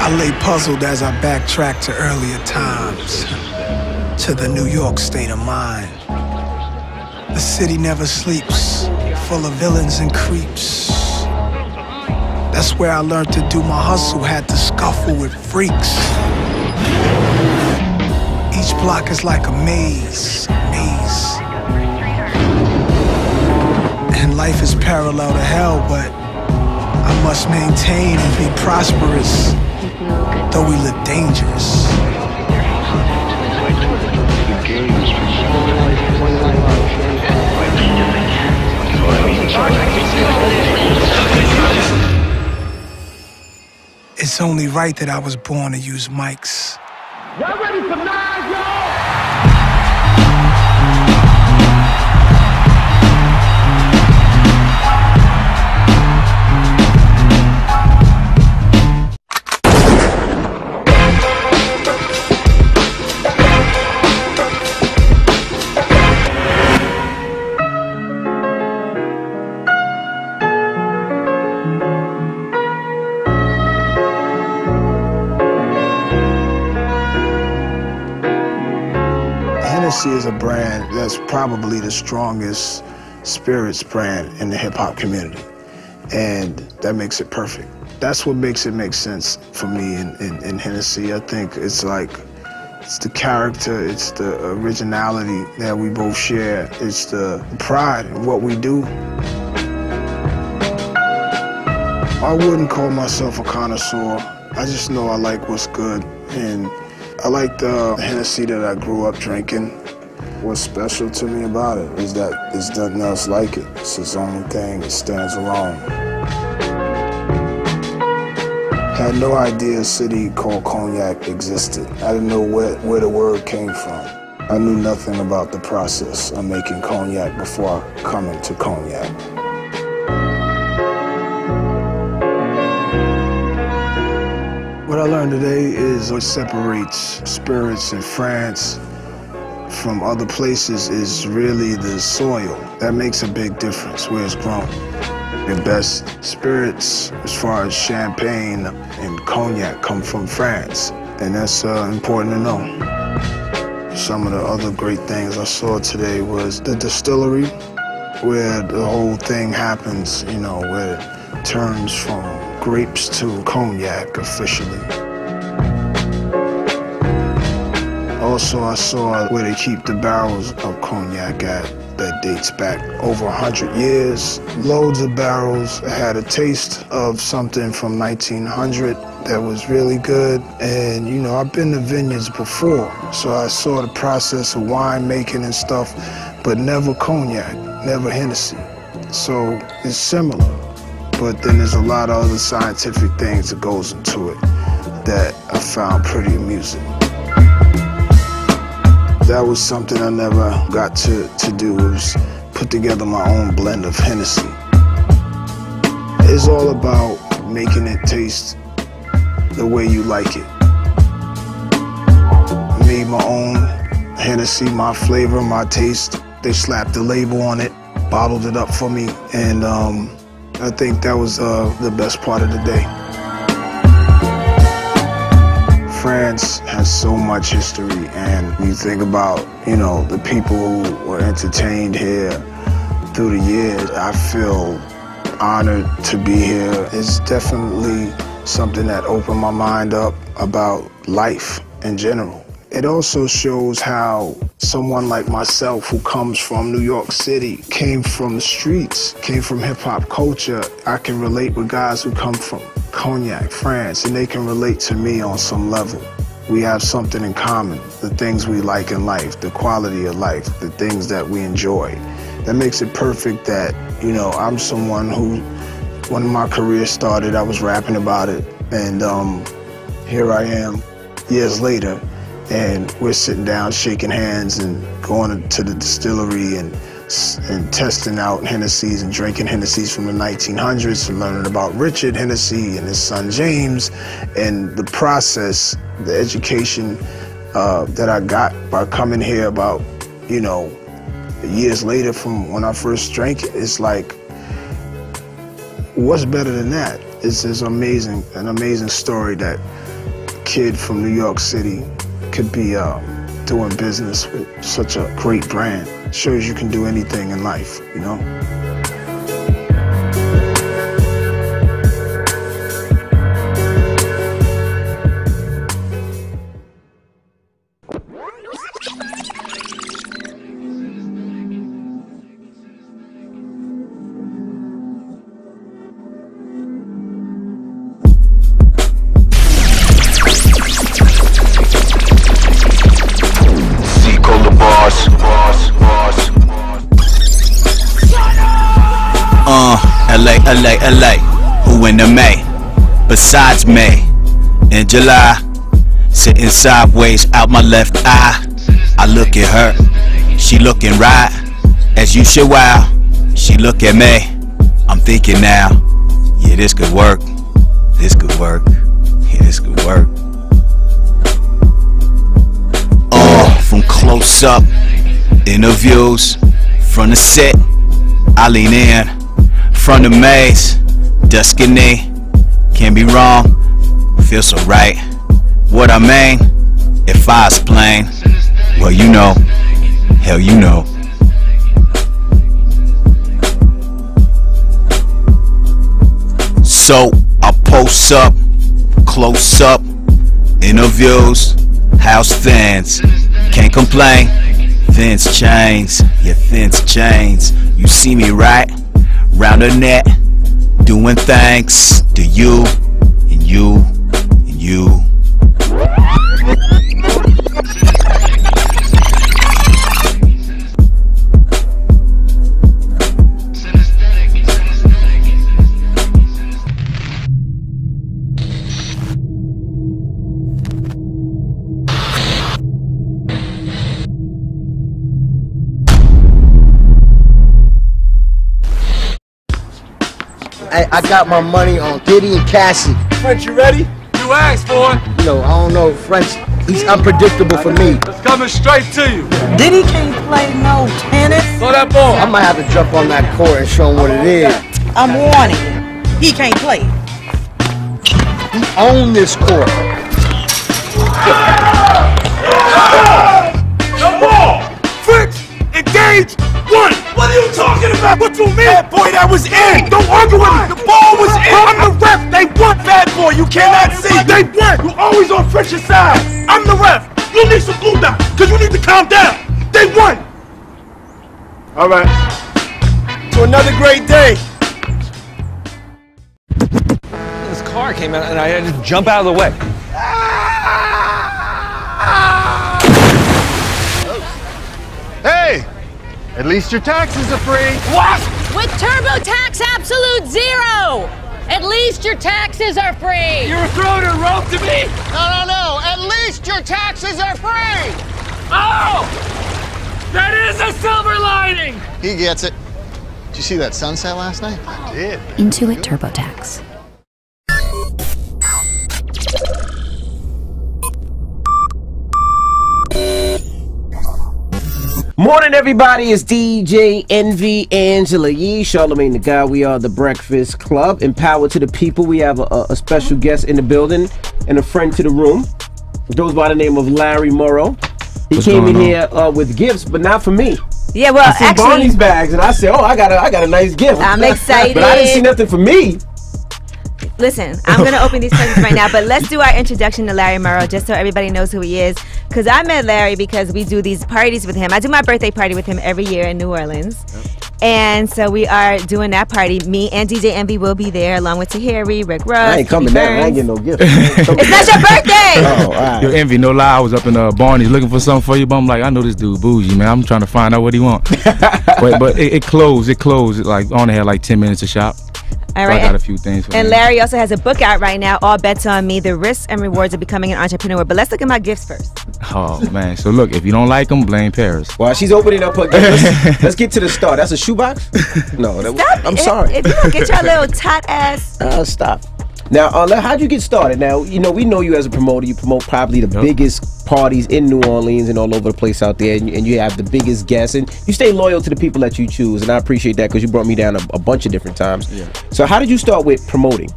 I lay puzzled as I backtrack to earlier times, to the New York state of mind. The city never sleeps, full of villains and creeps. That's where I learned to do my hustle, had to scuffle with freaks. Each block is like a maze. And life is parallel to hell, but I must maintain and be prosperous, though we look dangerous. It's only right that I was born to use mics. Y'all ready for 9, y'all? Hennessy is a brand that's probably the strongest spirits brand in the hip-hop community, and that makes it perfect. That's what makes it make sense for me in Hennessy. I think it's the character, it's the originality that we both share, it's the pride in what we do. I wouldn't call myself a connoisseur. I just know I like what's good, and I like the Hennessy that I grew up drinking. What's special to me about it is that there's nothing else like it. It's its own thing, it stands alone. Had no idea a city called Cognac existed. I didn't know where the word came from. I knew nothing about the process of making cognac before coming to cognac. What I learned today is what separates spirits in France from other places is really the soil. That makes a big difference where it's grown. The best spirits, as far as champagne and cognac, come from France, and that's important to know. Some of the other great things I saw today was the distillery, where the whole thing happens, you know, where it turns from grapes to cognac officially. Also, I saw where they keep the barrels of cognac at that dates back over 100 years. Loads of barrels. I had a taste of something from 1900 that was really good. And, you know, I've been to vineyards before, so I saw the process of wine making and stuff, but never cognac, never Hennessy. So it's similar, but then there's a lot of other scientific things that goes into it that I found pretty amusing. That was something I never got to do, was put together my own blend of Hennessy. It's all about making it taste the way you like it. Made my own Hennessy, my flavor, my taste. They slapped the label on it, bottled it up for me, and I think that was the best part of the day. France has so much history, and you think about, you know, the people who were entertained here through the years. I feel honored to be here. It's definitely something that opened my mind up about life in general. It also shows how someone like myself, who comes from New York City, came from the streets, came from hip-hop culture, I can relate with guys who come from Cognac, France, and they can relate to me on some level. We have something in common, the things we like in life, the quality of life, the things that we enjoy. That makes it perfect that, you know, I'm someone who, when my career started, I was rapping about it, and here I am years later, and we're sitting down shaking hands and going to the distillery and testing out Hennessy's and drinking Hennessy's from the 1900s and learning about Richard Hennessy and his son James, and the process, the education that I got by coming here about, you know, years later from when I first drank it. It's like, what's better than that? It's amazing, an amazing story that kid from New York City could be doing business with such a great brand. Shows you can do anything in life, you know? LA, who in the May? Besides May, in July, sitting sideways out my left eye. I look at her, she looking right, as you should. Wow, she look at me, I'm thinking now, yeah, this could work, this could work, yeah, this could work. Oh, from close up, interviews, from the set, I lean in, from the maze, dusky, can't be wrong, feels so right. What I mean, if I explain, well you know, hell you know. So I post up, close up, interviews, house thins, can't complain, thins chains, yeah thins chains. You see me right, round the net, doing thanks to you, and you, and you. I got my money on Diddy and Cassie. French, you ready? You asked for it. You know, I don't know, French, he's unpredictable for me. It's coming straight to you. Diddy can't play no tennis. Throw that ball. I might have to jump on that court and show him what it is. I'm warning you, he can't play. He owned this court. No ball. French, engage, one. What are you talking about? What you mean? Bad boy, that was in. Don't argue with me. The ball was in. I'm the ref. They won, bad boy. You cannot see. They won. You always on French's side. I'm the ref. You need some cool down, because you need to calm down. They won. All right. To another great day. This car came out and I had to jump out of the way. Hey! At least your taxes are free. What? With TurboTax Absolute Zero! At least your taxes are free! You're throwing a rope to me? No. At least your taxes are free. Oh! That is a silver lining! He gets it. Did you see that sunset last night? I did. Intuit TurboTax. Morning, everybody. It's DJ Envy, Angela Yee, Charlamagne the Guy. We are the Breakfast Club. Empowered to the people. We have a special guest in the building and a friend to the room. It goes by the name of Larry Morrow. He came in here with gifts, but not for me. Yeah, well, I see actually, Barney's bags, and I said, "Oh, I got a nice gift." I'm excited, but I didn't see nothing for me. Listen, I'm gonna open these presents right now, but let's do our introduction to Larry Morrow just so everybody knows who he is. Because I met Larry because we do these parties with him. I do my birthday party with him every year in New Orleans. And so we are doing that party. Me and DJ Envy will be there along with Tahiri, Rick Ross. I ain't coming down. I ain't getting no gift. It's not your birthday! Oh, all right. Yo, Envy, no lie, I was up in Barney's looking for something for you, but I'm like, I know this dude bougie, man. I'm trying to find out what he want. but it closed. Like, I only had like 10 minutes to shop. All right. So I got a few things for and him. Larry also has a book out right now, All Bets on Me, The Risks and Rewards of Becoming an Entrepreneur. But let's look at my gifts first. Oh, man. So look, if you don't like them, blame Paris. While she's opening up her gifts, let's get to the start. That's a shoebox? No, Stop. I'm sorry. If you don't get your little tot ass. Stop. Now, how'd you get started? Now, you know, we know you as a promoter. You promote probably the biggest parties in New Orleans and all over the place out there, and you have the biggest guests, and you stay loyal to the people that you choose, and I appreciate that because you brought me down a bunch of different times. Yeah. So how did you start with promoting?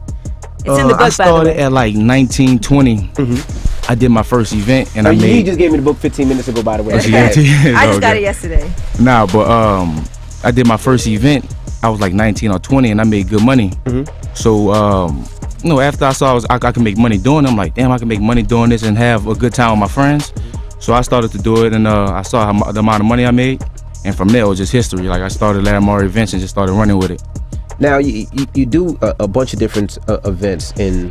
It's in the book, I started at like 19, 20. I did my first event, and He just gave me the book 15 minutes ago, by the way. I just got it yesterday. Nah, but I did my first event. I was like 19 or 20, and I made good money. So you know, after I saw I could make money doing it, I'm like, damn, I can make money doing this and have a good time with my friends. So I started to do it, and I saw the amount of money I made, and from there it was just history. Like I started Larry Murray events and just started running with it. Now you do a bunch of different events in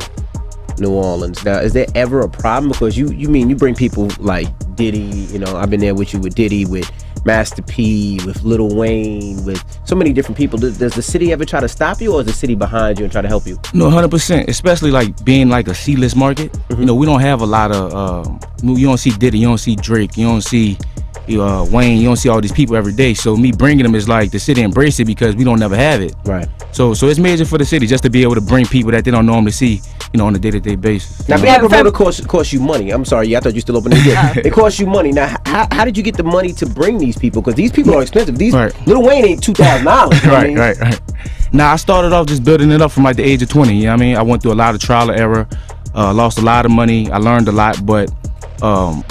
New Orleans. Now, is there ever a problem? Because you bring people like Diddy, you know, I've been there with you with Diddy, with Master P, with Lil Wayne, with so many different people. Does the city ever try to stop you, or is the city behind you and try to help you? No, 100%, especially like being like a C-list market. You know, we don't have a lot of, you don't see Diddy, you don't see Drake, you don't see Wayne, you don't see all these people every day. So me bringing them is like the city embrace it because we don't never have it. Right. So it's major for the city just to be able to bring people that they don't normally see, you know, on a day-to-day basis. Now, being a promoter costs you money. I'm sorry, I thought you still opening it. It costs you money. Now, how did you get the money to bring these people? Because these people are expensive. These Lil Wayne ain't $2,000. Right. Now, I started off just building it up from like the age of 20. You know what I mean? I went through a lot of trial and error, lost a lot of money. I learned a lot, but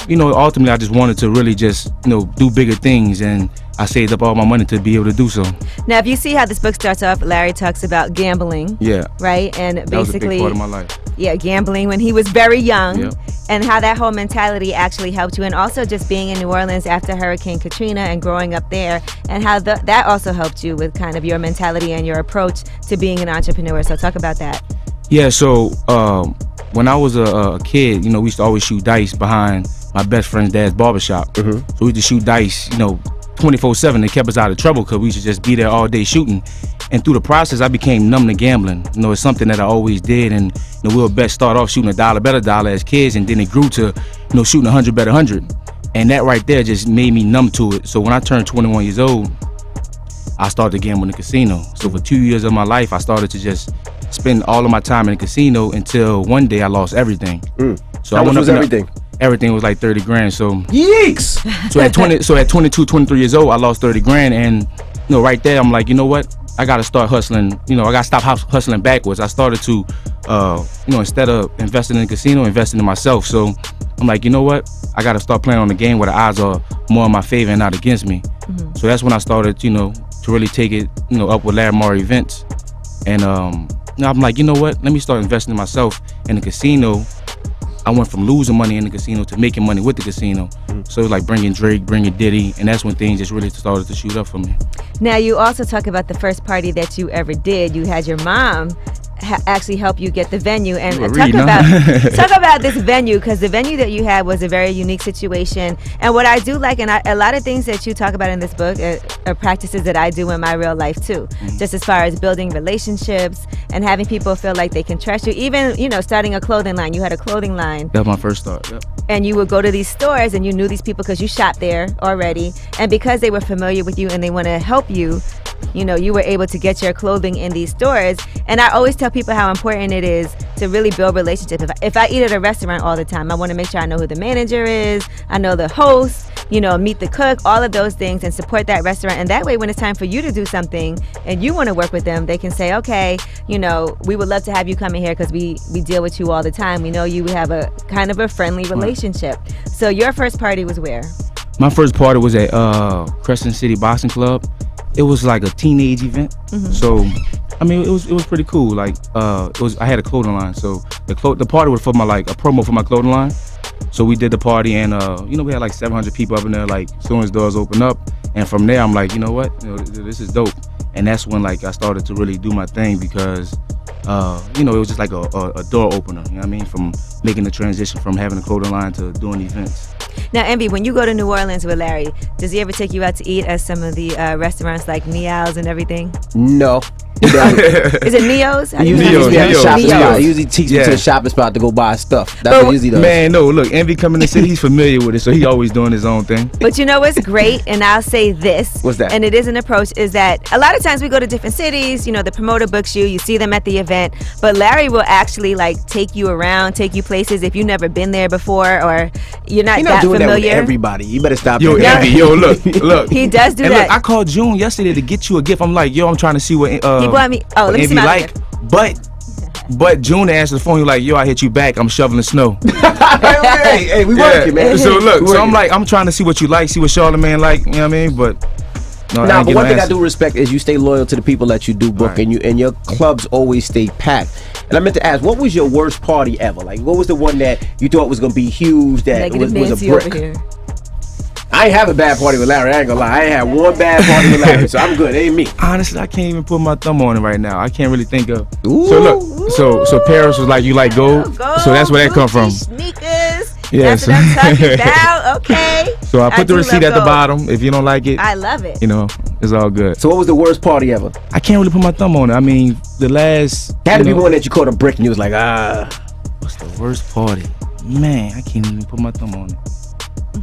you know, ultimately I just wanted to really just, you know, do bigger things, and I saved up all my money to be able to do so. Now, if you see how this book starts off, Larry talks about gambling. Yeah. Right? And that basically, was a big part of my life. Yeah, gambling when he was very young. Yeah. And how that whole mentality actually helped you, and also just being in New Orleans after Hurricane Katrina and growing up there, and how that also helped you with kind of your mentality and your approach to being an entrepreneur. So talk about that. Yeah, so when I was a kid, you know, we used to always shoot dice behind my best friend's dad's barbershop. So we used to shoot dice, you know, 24/7. It kept us out of trouble because we used to just be there all day shooting. And through the process, I became numb to gambling. You know, it's something that I always did, and you know, we would start off shooting $1 bet $1 as kids, and then it grew to, you know, shooting 100 bet 100. And that right there just made me numb to it. So when I turned 21 years old, I started to gamble in the casino. So for 2 years of my life, I started to just spend all of my time in the casino until one day I lost everything. So how much was everything? Everything was like 30 grand. So yeeks. So at 22, 23 years old, I lost 30 grand, and you know, right there, I'm like, you know what? I gotta start hustling. You know, I gotta stop hustling backwards. I started to, you know, instead of investing in the casino, investing in myself. So I'm like, you know what? I gotta start playing on the game where the odds are more in my favor and not against me. So that's when I started, you know, to really take it, you know, up with Larry Murray events. And now I'm like, you know what? Let me start investing in myself in the casino. I went from losing money in the casino to making money with the casino. So it was like bringing Drake, bringing Diddy, and that's when things just really started to shoot up for me. Now, you also talk about the first party that you ever did. You had your mom actually help you get the venue, and talk about this venue, because the venue that you had was a very unique situation. And what I do like, and a lot of things that you talk about in this book are practices that I do in my real life too, just as far as building relationships and having people feel like they can trust you. Even, you know, starting a clothing line. You had a clothing line. That was my first start. Yep. And you would go to these stores and you knew these people because you shopped there already, and because they were familiar with you and they want to help you, you know, you were able to get your clothing in these stores. And I always tell people how important it is to really build relationships. If I eat at a restaurant all the time, I want to make sure I know who the manager is, I know the host, you know, meet the cook, all of those things, and support that restaurant. And that way, when it's time for you to do something and you want to work with them, they can say, okay, you know, we would love to have you come in here because we deal with you all the time. We know you have a kind of a friendly relationship. So your first party was where? My first party was at Crescent City Boxing Club. It was like a teenage event. So I mean, it was pretty cool. Like I had a clothing line, so the party was for my, like, a promo for my clothing line. So we did the party, and you know, we had like 700 people up in there. Like, as soon as doors opened up, and from there I'm like, you know what, you know, this is dope. And that's when, like, I started to really do my thing, because you know, it was just like a door opener. You know what I mean? From making the transition from having a clothing line to doing events. Now, Envy, when you go to New Orleans with Larry, does he ever take you out to eat at some of the restaurants like Neo's and everything? No. Is it Neo's? He usually takes me to the shopping spot to go buy stuff. That's what he usually does. Man, no, look, Envy coming to the city, he's familiar with it, so he always doing his own thing. But you know what's great, and I'll say this. What's that? And it is an approach, is that a lot of times we go to different cities, you know, the promoter books you see them at the event, but Larry will actually, like, take you around, take you places if you've never been there before, or you're not that doing familiar. That with everybody. You better stop. Yo, Envy, yo, look. He does do and that. Look, I called June yesterday to get you a gift. I'm like, yo, I'm trying to see what he bought me. Oh, let me see my like. But But June answered the phone. He was like, "Yo, I hit you back. I'm shoveling snow." hey, we working, man. So look, so I'm like, I'm trying to see what you like, see what Charlamagne like. You know what I mean? But no, now, but one thing I do respect is you stay loyal to the people that you do book, and your clubs always stay packed. And I meant to ask, what was your worst party ever? Like, what was the one that you thought was gonna be huge that was a brick? I ain't have a bad party with Larry. I ain't gonna lie. I ain't had one bad party with Larry, so I'm good. It ain't me. Honestly, I can't even put my thumb on it right now. I can't really think of. So look, so Paris was like, "You like gold?" So that's where that come from. Sneakers. Yes. That's what I'm talking about. Okay. So I put the receipt at the bottom. If you don't like it, I love it. You know, it's all good. So what was the worst party ever? I can't really put my thumb on it. I mean, the last had to be one that you caught a brick and you was like, What's the worst party? Man, I can't even put my thumb on it.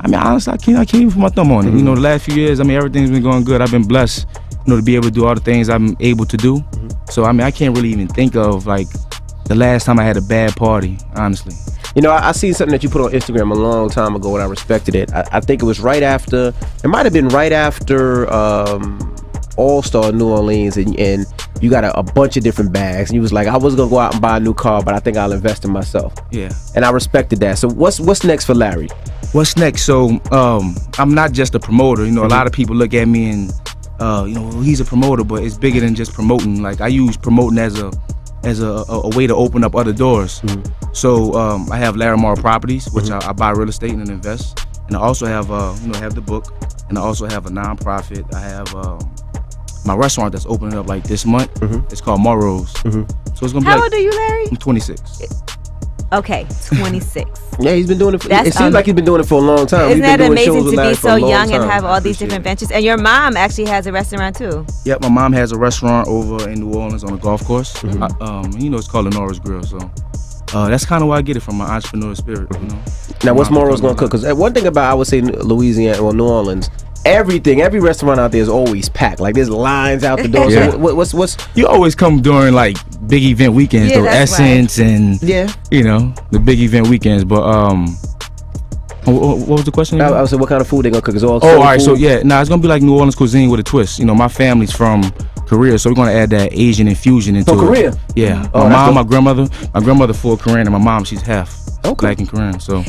I mean, honestly, I can't even put my thumb on it. You know, the last few years, I mean, everything's been going good. I've been blessed, you know, to be able to do all the things I'm able to do. So, I mean, I can't really even think of, like, the last time I had a bad party, honestly. You know, I seen something that you put on Instagram a long time ago and I respected it. I think it was right after, it might have been right after All-Star New Orleans, and you got a bunch of different bags, and you was like, I was gonna go out and buy a new car, but I think I'll invest in myself. Yeah. And I respected that. So what's next for Larry? What's next? So I'm not just a promoter. You know, a lot of people look at me and you know, he's a promoter, but it's bigger than just promoting. Like, I use promoting as a way to open up other doors. So I have Larry Morrow Properties, which I buy real estate and invest, and I also have you know, have the book, and I also have a nonprofit. I have my restaurant that's opening up like this month. It's called Morrow's. So it's gonna be. How old are you, Larry? I'm 26. Okay, 26. Yeah, he's been doing it. It seems like he's been doing it for a long time. Isn't that amazing to be so young and have all these different ventures? And your mom actually has a restaurant too. Yep, my mom has a restaurant over in New Orleans on a golf course. You know, it's called the Norris Grill. So that's kind of where I get it from, my entrepreneurial spirit. You know. Now, what's Morrow's gonna cook? Because one thing about, I would say, Louisiana or New Orleans, every restaurant out there is always packed. Like, there's lines out the door. Yeah. So what's you always come during like big event weekends, though, Essence and you know, the big event weekends. But what was the question? I was saying, what kind of food they gonna cook? Is all all right. So yeah, it's gonna be like New Orleans cuisine with a twist. You know, my family's from Korea, so we're gonna add that Asian infusion into it. Korea? Yeah. Oh, my grandmother full Korean, and my mom, she's half black and Korean. So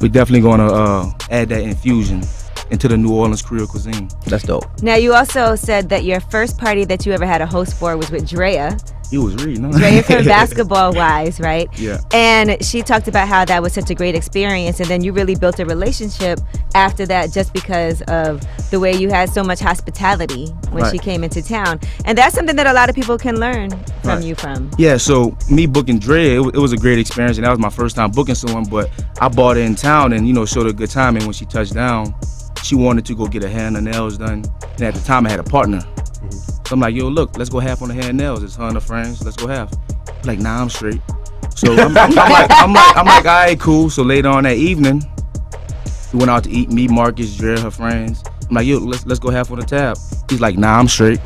we're definitely gonna add that infusion into the New Orleans Creole cuisine. That's dope. Now, you also said that your first party that you ever had a host for was with Drea. You was reading, huh? Drea from Basketball Wives, right? Yeah. And she talked about how that was such a great experience, and then you really built a relationship after that just because of the way you had so much hospitality when she came into town. And that's something that a lot of people can learn from you from. Yeah, so me booking Drea, it was a great experience, and that was my first time booking someone, but I bought her in town and, you know, showed her a good time, and when she touched down, she wanted to go get her hair and her nails done, and at the time I had a partner. So I'm like, yo, look, let's go half on the hair and nails. It's her and her friends. Let's go half. Like, nah, I'm straight. So I'm like, all right, cool. So later on that evening, we went out to eat. Me, Marcus, Drea, her friends. I'm like, yo, let's go half on the tab. He's like, nah, I'm straight.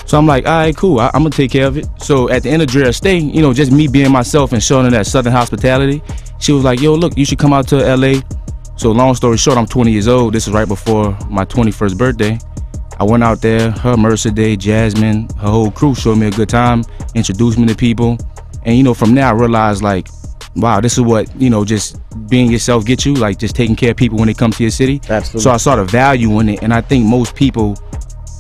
So I'm like, all right, cool. I'm gonna take care of it. So at the end of Drea's stay, you know, just me being myself and showing her that Southern hospitality, she was like, yo, look, you should come out to LA. So long story short, I'm 20 years old. This is right before my 21st birthday. I went out there, her, Mercer Day, Jasmine, her whole crew showed me a good time, introduced me to people. And, you know, from there I realized, like, wow, this is what, you know, just being yourself gets you, like just taking care of people when they come to your city. Absolutely. So I saw the value in it, and I think most people,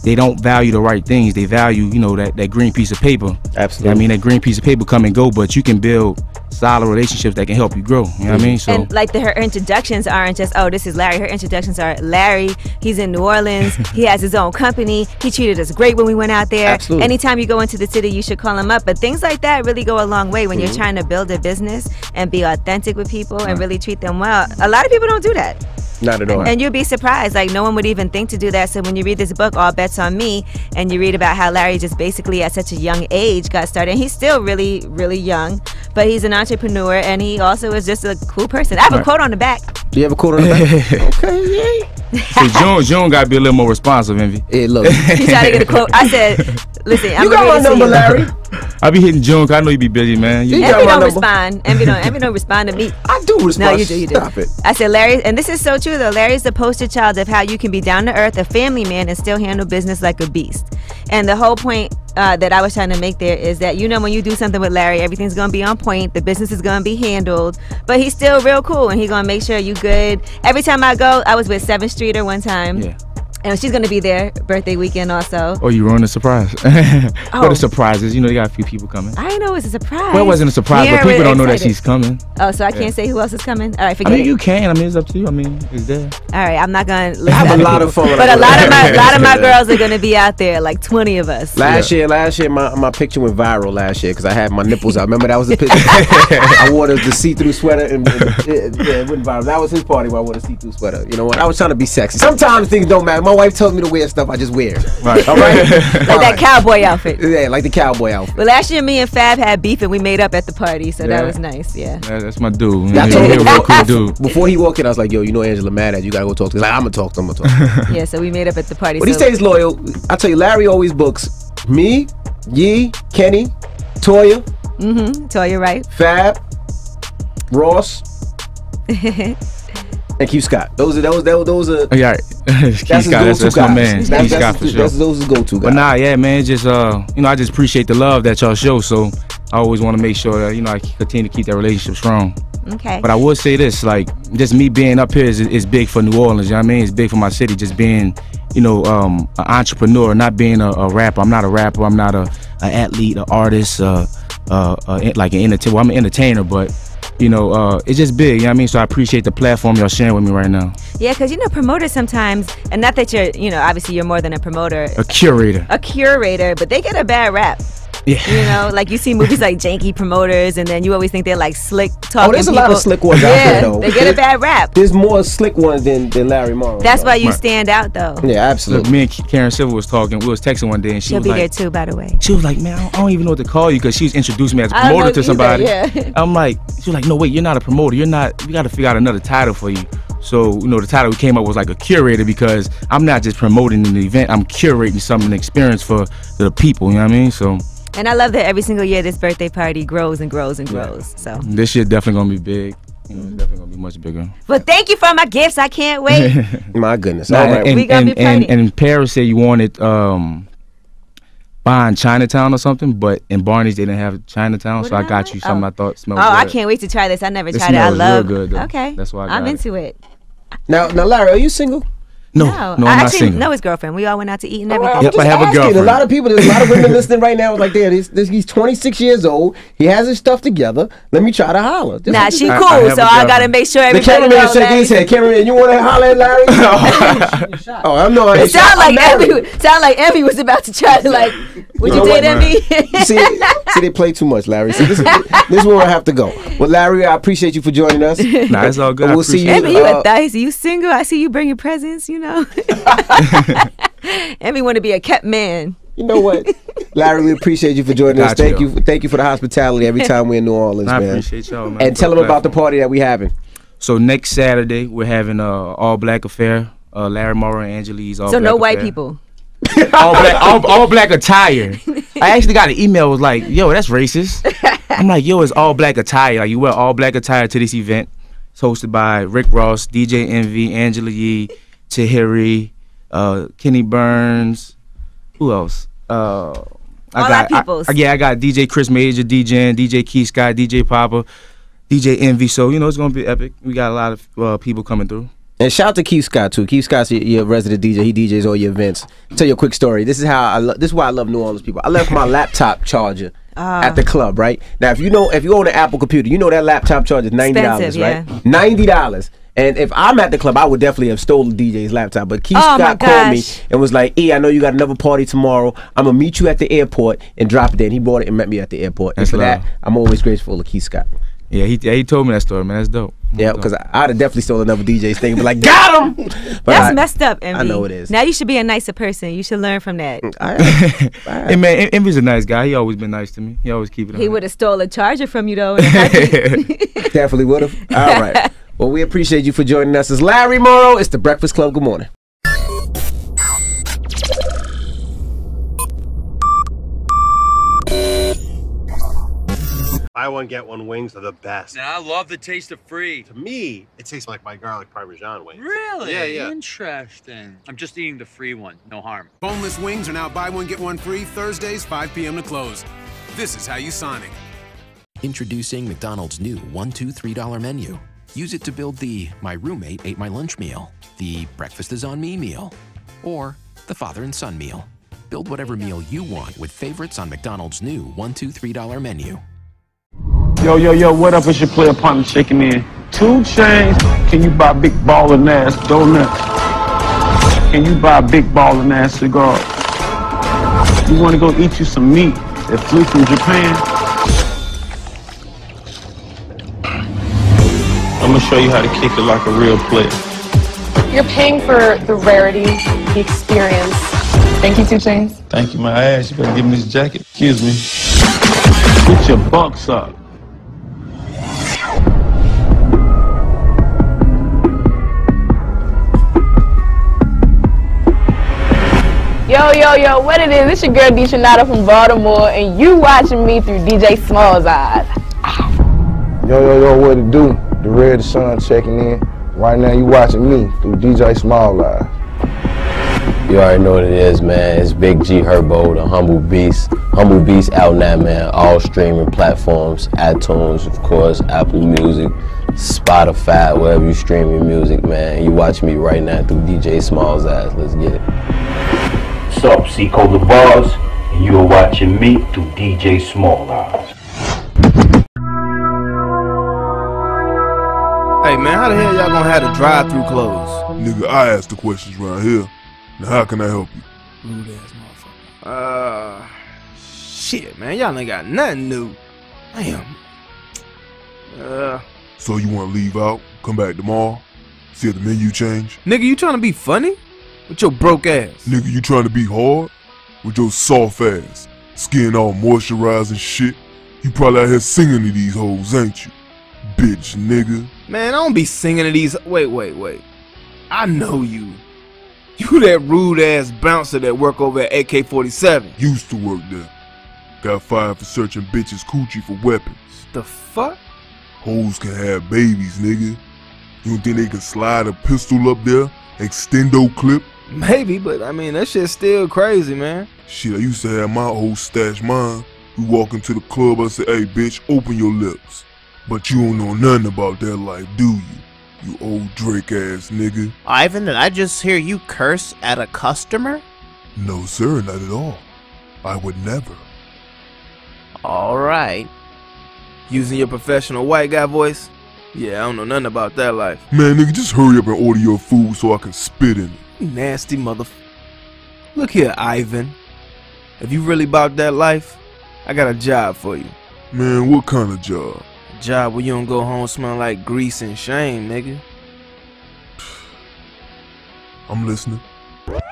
they don't value the right things. They value, you know, that green piece of paper. Absolutely. I mean, that green piece of paper come and go, but you can build solid relationships that can help you grow. You know what I mean? So, and like her introductions aren't just, oh, this is Larry. Her introductions are, Larry, he's in New Orleans, he has his own company, he treated us great when we went out there. Absolutely. Anytime you go into the city, you should call him up. But things like that really go a long way when you're trying to build a business and be authentic with people and really treat them well. A lot of people don't do that. Not at all. And you'll be surprised. Like, no one would even think to do that. So when you read this book, All Bets on Me, and you read about how Larry just basically at such a young age got started. And he's still really, really young, but he's an entrepreneur, and he also is just a cool person. I have a quote on the back. Do you have a quote on the back? Okay, yay. See, June got to be a little more responsive, Envy. Hey, look. He tried to get a quote. I said, listen, I'm you got my number, Larry. I be hitting June, cause I know you be busy, man. Envy don't respond. Envy don't respond to me. I do respond. No, you do. Stop it. I said, Larry, and this is so true though. Larry's the poster child of how you can be down to earth, a family man, and still handle business like a beast. And the whole point that I was trying to make there is that, you know, when you do something with Larry, everything's gonna be on point, the business is gonna be handled, but he's still real cool and he's gonna make sure you good. Every time I go, I was with 7th Streeter one time. Yeah. And she's gonna be there birthday weekend also. Oh, you ruined the surprise. Oh. What a surprise is, you know, you got a few people coming. I didn't know it was a surprise. Well, it wasn't a surprise, but people don't know that she's coming. Oh, so I can't say who else is coming? All right, forget I mean, it. you can. I mean, it's up to you. I mean, it's there. All right, I'm not gonna listen I have to a lot people. of fun. But a lot of my girls are gonna be out there, like 20 of us. Last year, my picture went viral last year because I had my nipples out. Remember that was the picture? I wore the see-through sweater and it went viral. That was his party where I wore the see-through sweater. You know what? I was trying to be sexy. Sometimes things don't matter. My wife tells me to wear stuff, I just wear it. Right. All right? Like that cowboy outfit. Yeah, like the cowboy outfit. But last year, me and Fab had beef and we made up at the party, so that was nice. Yeah. That's my dude. I He's told a him real cool dude. before he walked in, I was like, yo, you know Angela mad at you. You gotta go talk to her. He's like, I'm gonna talk to him. Yeah, so we made up at the party. But he stays loyal. I tell you, Larry always books me, Yee, Kenny, Toya. Toya, right? Fab, Ross, and Q Scott. Those are. Yeah, Keith Scott, that's my man. Keith Scott for sure. Those are go-to guys. But nah, yeah, man, just you know, I just appreciate the love that y'all show. So I always want to make sure that, you know, I continue to keep that relationship strong. Okay. But I would say this, like, just me being up here is big for New Orleans. You know what I mean? It's big for my city. Just being, you know, an entrepreneur, not being a rapper. I'm not a rapper. I'm not an athlete, an artist, like an entertainer. Well, I'm an entertainer, but you know, it's just big, you know what I mean? So I appreciate the platform y'all sharing with me right now. Yeah, because, you know, promoters sometimes, and not that you're, you know, obviously you're more than a promoter. A curator. A curator, but they get a bad rap. Yeah. You know, like you see movies like janky promoters, and then you always think they're like slick talking. Oh, there's a lot of slick ones out there, though. They get a bad rap. There's more slick ones than Larry Morrow. That's why you stand out, though. Yeah, absolutely. Look, me and Karen Silver was talking. We was texting one day, and She'll was be like, there too, by the way. She was like, man, I don't even know what to call you, because she was introducing me as a I don't promoter know to somebody. either, yeah. I'm like, she was like, no, wait, you're not a promoter. You're not. We got to figure out another title for you. So, you know, the title we came up was like a curator, because I'm not just promoting an event. I'm curating something, an experience for the people. You know what I mean? So. And I love that every single year this birthday party grows and grows and grows. So this year definitely gonna be big. You know, definitely gonna be much bigger. But thank you for my gifts. I can't wait. My goodness. Nah, All right. We gonna be partying. And Paris said you wanted behind Chinatown or something, but in Barney's they didn't have Chinatown, so I got you something I thought smelled good. I can't wait to try this. I never tried it. I smells love real good, though. Okay. That's why I got I'm it. into it. Now, Larry, are you single? No, I'm I not actually single. know his girlfriend. We all went out to eat and everything. Yep, I have a girlfriend. A lot of people, there's a lot of women listening right now. Like, there, he's 26 years old. He has his stuff together. Let me try to holler. Nah, she cool, so I gotta make sure everybody The cameraman knows. shaking his head. Cameraman, you want to holler at Larry? Oh, I know. It sounded like Emmy was about to try to like. Would you date Emmy? see, they play too much, Larry. See, this is where I have to go. Well, Larry, I appreciate you for joining us. Nah, it's all good. We'll see you. Emmy, you a thirsty? You single? I see you bringing presents. You know. Emmy want to be a kept man. You know what, Larry? We appreciate you for joining us. Thank you for the hospitality every time we're in New Orleans, man. I appreciate y'all, man. And tell them about the party that we having. So next Saturday we're having all black affair. Larry Morrow and Angelique's all. So black no white affair. people. all black attire. I actually got an email was like, yo, that's racist. I'm like, yo, it's all black attire. Like, you wear all black attire to this event. It's hosted by Rick Ross, DJ Envy, Angela Yee, Tahiri, Kenny Burns. Who else? I got DJ Chris Major, DJ Key Sky, DJ Papa, DJ Envy. So, you know, it's gonna be epic. We got a lot of people coming through. And shout out to Keith Scott too. Keith Scott's your resident DJ. He DJs all your events. I'll tell you a quick story. This is why I love New Orleans people. I left my laptop charger at the club, right? Now if you own an Apple computer, you know that laptop charger is $90, right? $90. And if I'm at the club, I would definitely have stolen DJ's laptop. But Keith Scott called me and was like, I know you got another party tomorrow. I'm gonna meet you at the airport and drop it there. And he brought it and met me at the airport. And for that, I'm always grateful to Keith Scott. Yeah, he told me that story, man. That's dope. Yeah, because I'd have definitely stolen another DJ's thing, but like, got him! But that's messed up, Envy. I know it is. Now you should be a nicer person. You should learn from that. Hey, man, Envy's a nice guy. He always been nice to me. He always keep it. He would have stole a charger from you, though. Definitely would have. All right. Well, we appreciate you for joining us. It's Larry Morrow. It's The Breakfast Club. Good morning. Buy one, get one wings are the best. And I love the taste of free. To me, it tastes like my garlic Parmesan wings. Really? Yeah. Interesting. I'm just eating the free one. No harm. Boneless wings are now buy one, get one free Thursdays, 5 p.m. to close. This is how you Sonic. Introducing McDonald's new $1, $2, $3 menu. Use it to build the My Roommate Ate My Lunch meal, the Breakfast is on Me meal, or the Father and Son meal. Build whatever meal you want with favorites on McDonald's new $1, $2, $3 menu. Yo, what up? It's your player partner checking in. 2 Chainz, can you buy big ballin' ass donuts? Can you buy big ballin' ass cigars? You wanna go eat you some meat that flew from Japan? I'm gonna show you how to kick it like a real player. You're paying for the rarity, the experience. Thank you, 2 Chainz. Thank you, my ass. You better give me this jacket. Excuse me. Put your bucks up. Yo, what it is? It's your girl D Trinata from Baltimore, and you watching me through DJ Small's eyes. Yo, what it do? The Red Sun checking in. Right now you watching me through DJ Small eyes. You already know what it is, man. It's Big G Herbo, the Humble Beast. Humble Beast out now, man. All streaming platforms, iTunes, of course, Apple Music, Spotify, wherever you stream your music, man. You watch me right now through DJ Small's eyes. Let's get it. What's up, Seco the Boss, and you're watching me through DJ Small eyes. Hey man, how the hell y'all gonna have the drive-through closed? Nigga, I ask the questions around here. Now how can I help you? Rude ass motherfucker. Shit, man, y'all ain't got nothing new. Damn. So you wanna leave out, come back tomorrow, see if the menu change? Nigga, you trying to be funny? With your broke ass. Nigga, you trying to be hard? With your soft ass, skin all moisturized and shit? You probably out here singing to these hoes, ain't you? Bitch, nigga. Man, I don't be singing to these. Wait. I know you. You that rude ass bouncer that work over at AK-47. Used to work there. Got fired for searching bitches' coochie for weapons. The fuck? Hoes can have babies, nigga. You don't think they can slide a pistol up there? Extendo clip? Maybe, but I mean, that shit's still crazy, man. Shit, I used to have my whole stash mine. We walk into the club, I say, hey, bitch, open your lips. But you don't know nothing about that life, do you? You old Drake ass nigga. Ivan, did I just hear you curse at a customer? No, sir, not at all. I would never. Alright. Using your professional white guy voice? Yeah, I don't know nothing about that life. Man, nigga, just hurry up and order your food so I can spit in it. You nasty Look here, Ivan. If you really about that life, I got a job for you. Man, what kind of job? A job where you don't go home smelling like grease and shame, nigga. I'm listening. With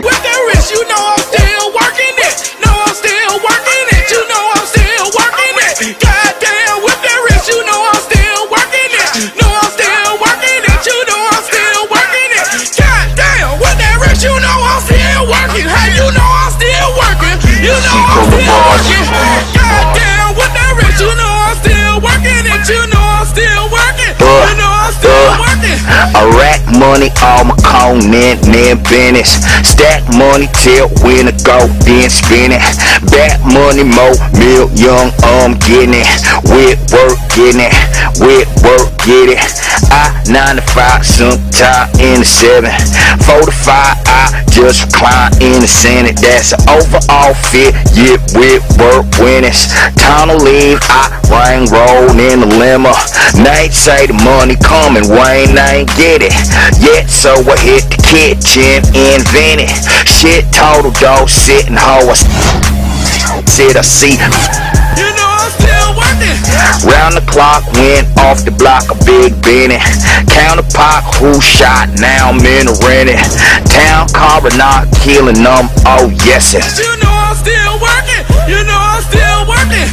the wrist, you know I'm still working it. No, I'm still working it. You know I'm still working it. Goddamn, with the wrist, you know I'm still working it. No, I'm still working it. You know I'm still working it. Goddamn, with that wrist, you know I'm still working. Hey, you know I'm still working. You know I'm still working. Goddamn, with that wrist, you know I'm still working it. You know I'm still working. You know I'm still working. I rack money, all my Conan and business. Stack money till when I go, then spin it. Back money, more million, I'm getting it. With work, getting it. With work, get it. I 95, sometime in the 7. 45, I just recline in the Senate. That's an overall fit, yeah, with work winnings. Tunnel leave, I ring roll in the limo. Night say the money coming, Wayne ain't get it yet, so I hit the kitchen, invent it. Shit total dog, sitting hoe, sit I see. You know I'm still working. Round the clock, went off the block, a big Benny. Counterpart, who shot, now I'm in the rented. Town car not killing them, oh yes it. You know I'm still working. You know I'm still working.